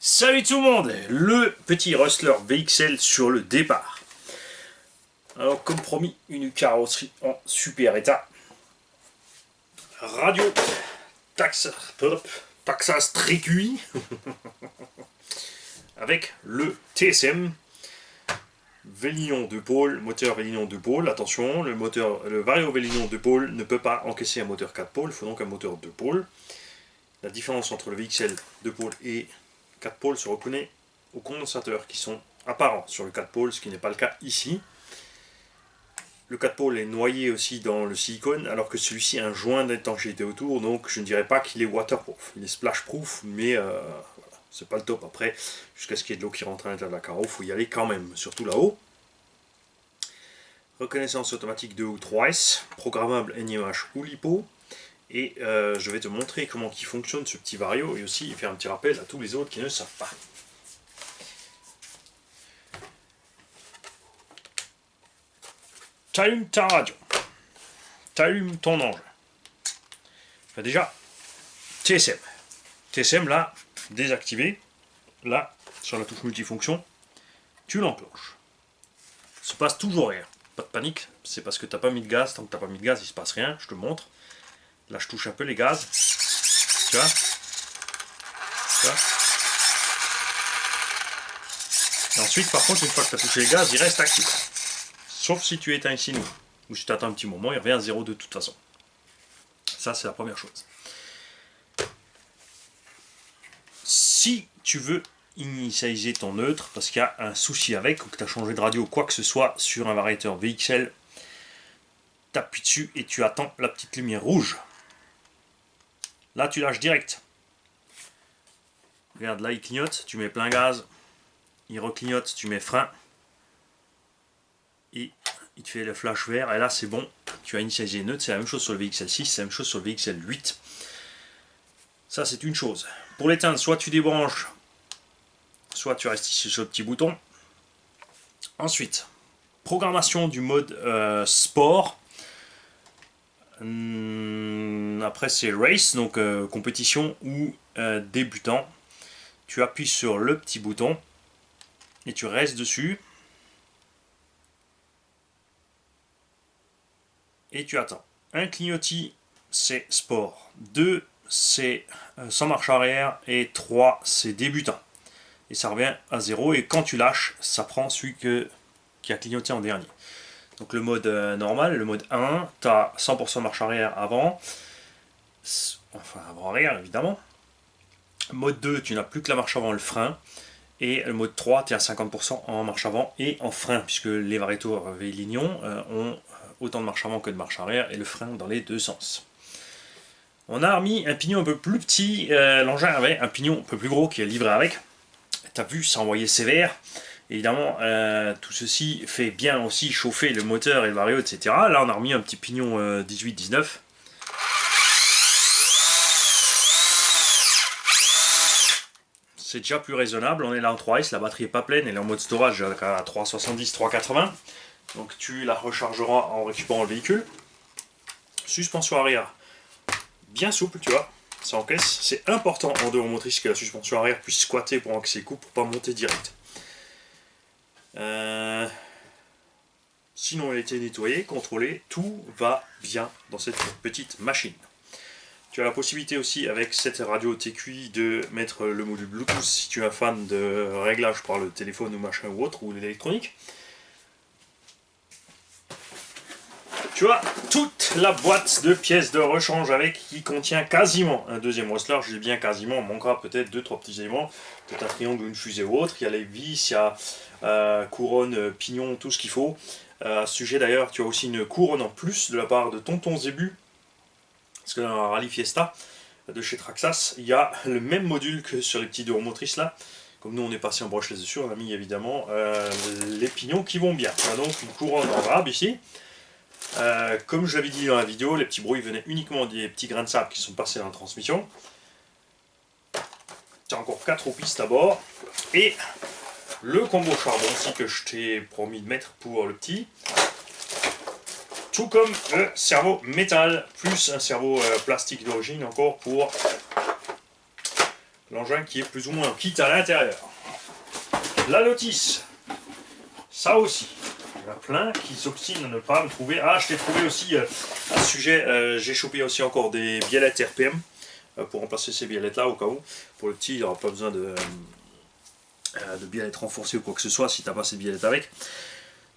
Salut tout le monde, le petit Rustler VXL sur le départ. Alors comme promis, une carrosserie en super état. Radio Texas TréQI avec le TSM Vélignon 2 pôles, moteur Vélignon 2 pôles. Attention, le Vario Vélignon 2 pôles ne peut pas encaisser un moteur 4 pôles, il faut donc un moteur 2 pôles. La différence entre le VXL 2 pôles et 4 pôles se reconnaît aux condensateurs qui sont apparents sur le 4 pôles, ce qui n'est pas le cas ici. Le 4 pôles est noyé aussi dans le silicone, alors que celui-ci a un joint d'étanchéité autour, donc je ne dirais pas qu'il est waterproof. Il est splashproof, mais voilà, c'est pas le top. Après, jusqu'à ce qu'il y ait de l'eau qui rentre à l'intérieur de la carreau, il faut y aller quand même, surtout là-haut. Reconnaissance automatique 2 ou 3S, programmable NIMH ou LiPo. Et je vais te montrer comment il fonctionne ce petit Vario et aussi faire un petit rappel à tous les autres qui ne savent pas. Tu allumes ta radio, tu allumes ton engin. Enfin, déjà, TSM. TSM là, désactivé, là, sur la touche multifonction, tu l'enclenches. Il se passe toujours rien, pas de panique, c'est parce que tu n'as pas mis de gaz. Tant que tu n'as pas mis de gaz, il ne se passe rien, je te montre. Là, je touche un peu les gaz. Tu vois? Et ensuite, par contre, une fois que tu as touché les gaz, il reste actif. Sauf si tu éteins ici, ou si tu attends un petit moment, il revient à 0 de toute façon. Ça, c'est la première chose. Si tu veux initialiser ton neutre, parce qu'il y a un souci avec, ou que tu as changé de radio, ou quoi que ce soit, sur un variateur VXL, tu appuies dessus et tu attends la petite lumière rouge. Là, tu lâches direct. Regarde, là, il clignote, tu mets plein gaz. Il reclignote, tu mets frein. Et il te fait le flash vert. Et là, c'est bon. Tu as initialisé neutre. C'est la même chose sur le VXL 6, c'est la même chose sur le VXL 8. Ça, c'est une chose. Pour l'éteindre, soit tu débranches, soit tu restes ici sur le petit bouton. Ensuite, programmation du mode sport. Après c'est race, donc compétition ou débutant. Tu appuies sur le petit bouton et tu restes dessus et tu attends. Un clignotis, c'est sport, 2 c'est sans marche arrière et 3 c'est débutant. Et ça revient à 0 et quand tu lâches, ça prend celui qui a clignoté en dernier. Donc le mode normal, le mode 1, tu as 100% marche arrière avant, enfin avant-arrière évidemment. Mode 2, tu n'as plus que la marche avant, le frein. Et le mode 3, tu es à 50% en marche avant et en frein, puisque les variateurs Vélignon ont autant de marche avant que de marche arrière, et le frein dans les deux sens. On a remis un pignon un peu plus petit, l'engin avait un pignon un peu plus gros qui est livré avec. Tu as vu, ça envoyait sévère. Évidemment, tout ceci fait bien aussi chauffer le moteur et le vario, etc. Là, on a remis un petit pignon 18-19. C'est déjà plus raisonnable. On est là en 3S, la batterie n'est pas pleine, elle est en mode storage à 370, 380. Donc tu la rechargeras en récupérant le véhicule. Suspension arrière, bien souple, tu vois. Ça encaisse. C'est important en deux roues motrices que la suspension arrière puisse squatter pour encaisser les coups pour pas monter direct. Sinon, elle a été nettoyée, contrôlée, tout va bien dans cette petite machine. Tu as la possibilité aussi avec cette radio TQI de mettre le module Bluetooth si tu es un fan de réglage par le téléphone ou machin ou autre, ou l'électronique. Tu as toute la boîte de pièces de rechange avec qui contient quasiment un deuxième Rustler. Je dis bien quasiment, on manquera peut-être 2-3 petits éléments, peut-être un triangle ou une fusée ou autre. Il y a les vis, il y a couronne, pignon, tout ce qu'il faut. À ce sujet d'ailleurs, tu as aussi une couronne en plus de la part de Tonton Zébu. Parce que dans la Rallye Fiesta de chez Traxxas, il y a le même module que sur les petits deux roues motrices là. Comme nous on est passé en brushless dessus, on a mis évidemment les pignons qui vont bien. On a donc une couronne en rab ici. Comme je l'avais dit dans la vidéo, les petits bruits venaient uniquement des petits grains de sable qui sont passés dans la transmission. Tu as encore 4 roues pistes à bord. Et le combo charbon aussi que je t'ai promis de mettre pour le petit. Tout comme le cerveau métal, plus un cerveau plastique d'origine encore pour l'engin qui est plus ou moins en kit à l'intérieur. La notice, ça aussi. Il y en a plein qui s'obstinent à ne pas me trouver. Ah, je t'ai trouvé aussi à ce sujet, j'ai chopé aussi encore des biellettes RPM pour remplacer ces biellettes là au cas où. Pour le petit, il n'aura pas besoin de biellettes renforcées ou quoi que ce soit si tu n'as pas ces biellettes avec.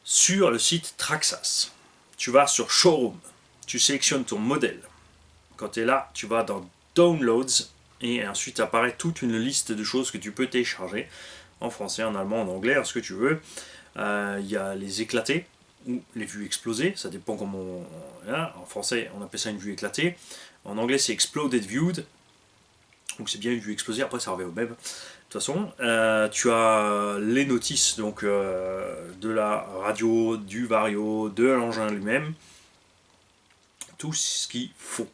Sur le site Traxxas, tu vas sur Showroom, tu sélectionnes ton modèle. Quand tu es là, tu vas dans Downloads et ensuite apparaît toute une liste de choses que tu peux télécharger en français, en allemand, en anglais, ce que tu veux. Il y a les éclatés ou les vues explosées, ça dépend comment en français on appelle ça une vue éclatée, en anglais c'est Exploded Viewed, donc c'est bien une vue explosée, après ça revient au même. De toute façon, tu as les notices donc, de la radio, du vario, de l'engin lui-même, tout ce qu'il faut.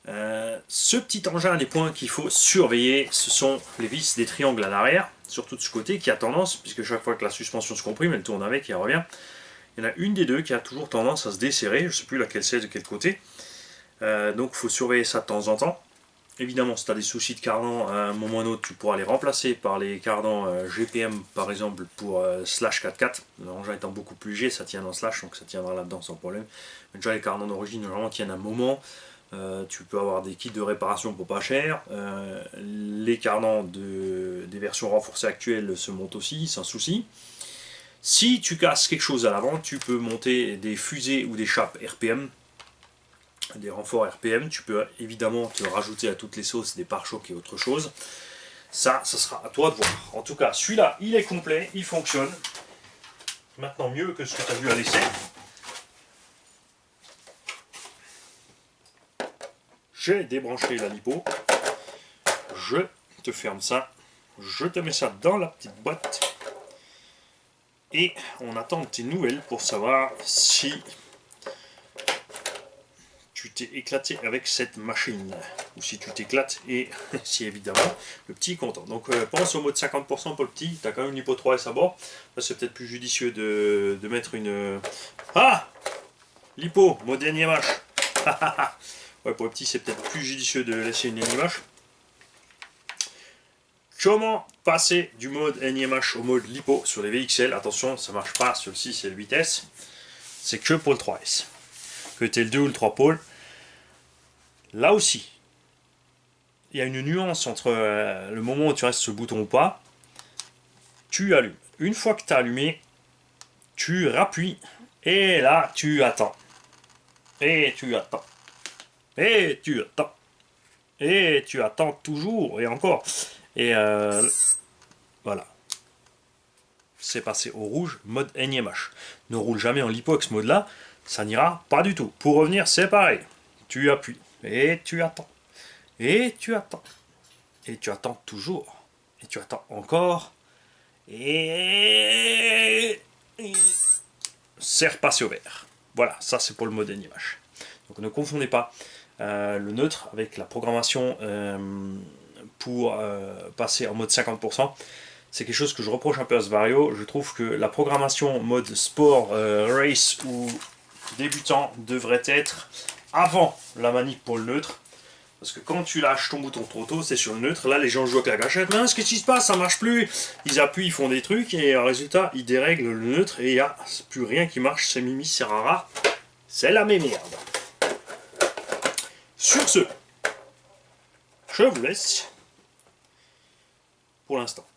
Ce petit engin, les points qu'il faut surveiller, ce sont les vis des triangles à l'arrière, surtout de ce côté, qui a tendance, puisque chaque fois que la suspension se comprime, elle tourne avec et elle revient. Il y en a une des deux qui a toujours tendance à se desserrer, je ne sais plus laquelle c'est, de quel côté. Donc il faut surveiller ça de temps en temps. Évidemment, si tu as des soucis de cardan, à un moment ou un autre, tu pourras les remplacer par les cardans GPM, par exemple, pour slash 4x4. L'engin étant beaucoup plus léger, ça tient dans slash, donc ça tiendra là-dedans sans problème. Mais déjà, les cardans d'origine, normalement, tiennent un moment. Tu peux avoir des kits de réparation pour pas cher. Les cardans des versions renforcées actuelles se montent aussi, sans souci. Si tu casses quelque chose à l'avant, tu peux monter des fusées ou des chapes RPM, des renforts RPM. Tu peux évidemment te rajouter à toutes les sauces des pare-chocs et autre chose. Ça sera à toi de voir. En tout cas, celui-là, il est complet, il fonctionne. Maintenant, mieux que ce que tu as vu à l'essai. J'ai débranché la lipo. Je te ferme ça. Je te mets ça dans la petite boîte. Et on attend tes nouvelles pour savoir si tu t'es éclaté avec cette machine. Ou si tu t'éclates et si évidemment le petit est content. Donc pense au mode 50% pour le petit. Tu as quand même une lipo 3S à bord. C'est peut-être plus judicieux de mettre une... Ah, lipo, mode NIMH. Ouais, pour le petit, c'est peut-être plus judicieux de laisser une NIMH. Comment passer du mode NIMH au mode LiPo sur les VXL? Attention, ça ne marche pas sur le 6 et le 8S. C'est que pour le 3S. Que tu aies le 2 ou le 3 pôles. Là aussi, il y a une nuance entre le moment où tu restes sur le bouton ou pas. Tu allumes. Une fois que tu as allumé, tu rappuies. Et là, tu attends. Et tu attends. Et tu attends. Et tu attends toujours et encore. Et voilà. C'est passé au rouge, mode NIMH. Ne roule jamais en lipo avec ce mode là, ça n'ira pas du tout. Pour revenir, c'est pareil. Tu appuies. Et tu attends. Et tu attends. Et tu attends toujours. Et tu attends encore. Et c'est repassé au vert. Voilà, ça c'est pour le mode NIMH. Donc ne confondez pas le neutre avec la programmation pour passer en mode 50%. C'est quelque chose que je reproche un peu à ce vario. Je trouve que la programmation mode sport, race ou débutant devrait être avant la manip pour le neutre. Parce que quand tu lâches ton bouton trop tôt, c'est sur le neutre. Là, les gens jouent avec la gâchette. Mince, qu'est-ce qui se passe? Ça marche plus. Ils appuient, ils font des trucs et au résultat, ils dérèglent le neutre et il n'y a plus rien qui marche. C'est Mimi, c'est Rara. C'est la même merde. Sur ce, je vous laisse pour l'instant.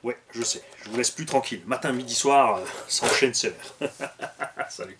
Ouais, je sais, je vous laisse plus tranquille. Matin, midi, soir, ça enchaîne sévère. Salut.